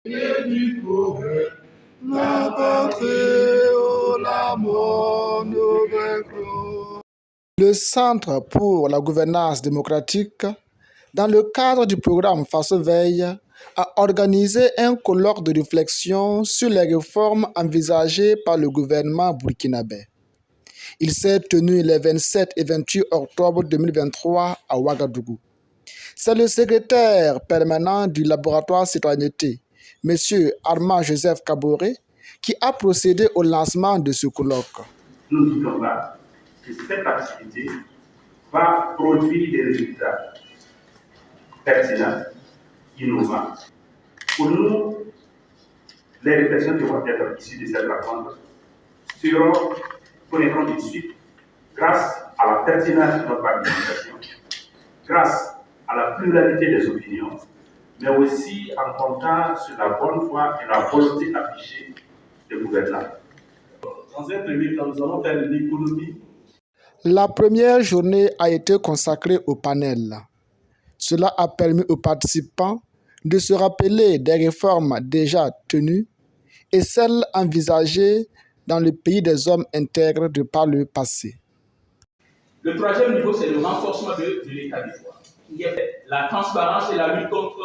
Et du progrès, la patrie ou la mort nous vaincrons. Le Centre pour la gouvernance démocratique, dans le cadre du programme Faso Veille, a organisé un colloque de réflexion sur les réformes envisagées par le gouvernement burkinabé. Il s'est tenu les 27 et 28 octobre 2023 à Ouagadougou. C'est le secrétaire permanent du laboratoire citoyenneté, M. Armand Joseph Kaboré, qui a procédé au lancement de ce colloque. Nous ne doutons pas que cette activité va produire des résultats pertinents, innovants. Pour nous, les réflexions qui vont être issues de cette rencontre connaîtront de suite grâce à la pertinence de notre argumentation, grâce à la pluralité des opinions, mais aussi en comptant sur la bonne foi et la volonté affichée des gouvernants. Dans un premier temps, nous allons faire de l'économie. La première journée a été consacrée au panel. Cela a permis aux participants de se rappeler des réformes déjà tenues et celles envisagées dans le pays des hommes intègres de par le passé. Le troisième niveau, c'est le renforcement de l'état des droits. Il y a la transparence et la lutte contre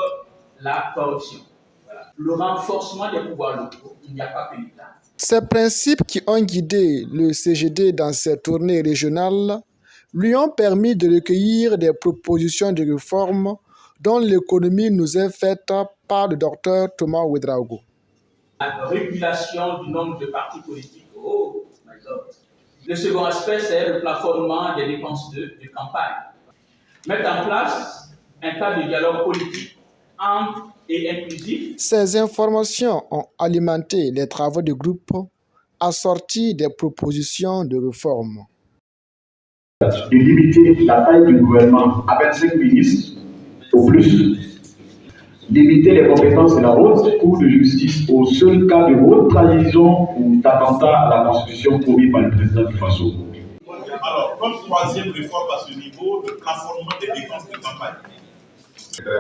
la corruption. Voilà. Le renforcement des pouvoirs locaux, il n'y a pas que l'État. Ces principes qui ont guidé le CGD dans ses tournées régionales lui ont permis de recueillir des propositions de réforme dont l'économie nous est faite par le docteur Thomas Ouedraogo. La régulation du nombre de partis politiques. Oh my God. Le second aspect, c'est le plafonnement des dépenses de campagne. Mettre en place un cadre de dialogue politique ample et inclusif. Ces informations ont alimenté les travaux du groupe assortis des propositions de réforme. De limiter la taille du gouvernement à 25 ministres au plus, limiter les compétences de la haute cour de justice au seul cas de haute trahison ou d'attentat à la constitution commis par le président du Faso. Alors, comme troisième réforme à ce niveau, le plafonnement des dépenses de campagne.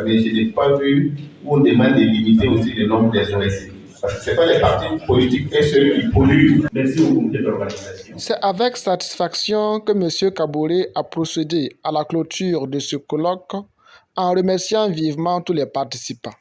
Mais je n'ai pas vu où on demande de limiter aussi le nombre des OSC. Parce que ce n'est pas les partis politiques et ceux qui polluent. Merci au comité d'organisation. C'est avec satisfaction que M. Kaboré a procédé à la clôture de ce colloque en remerciant vivement tous les participants.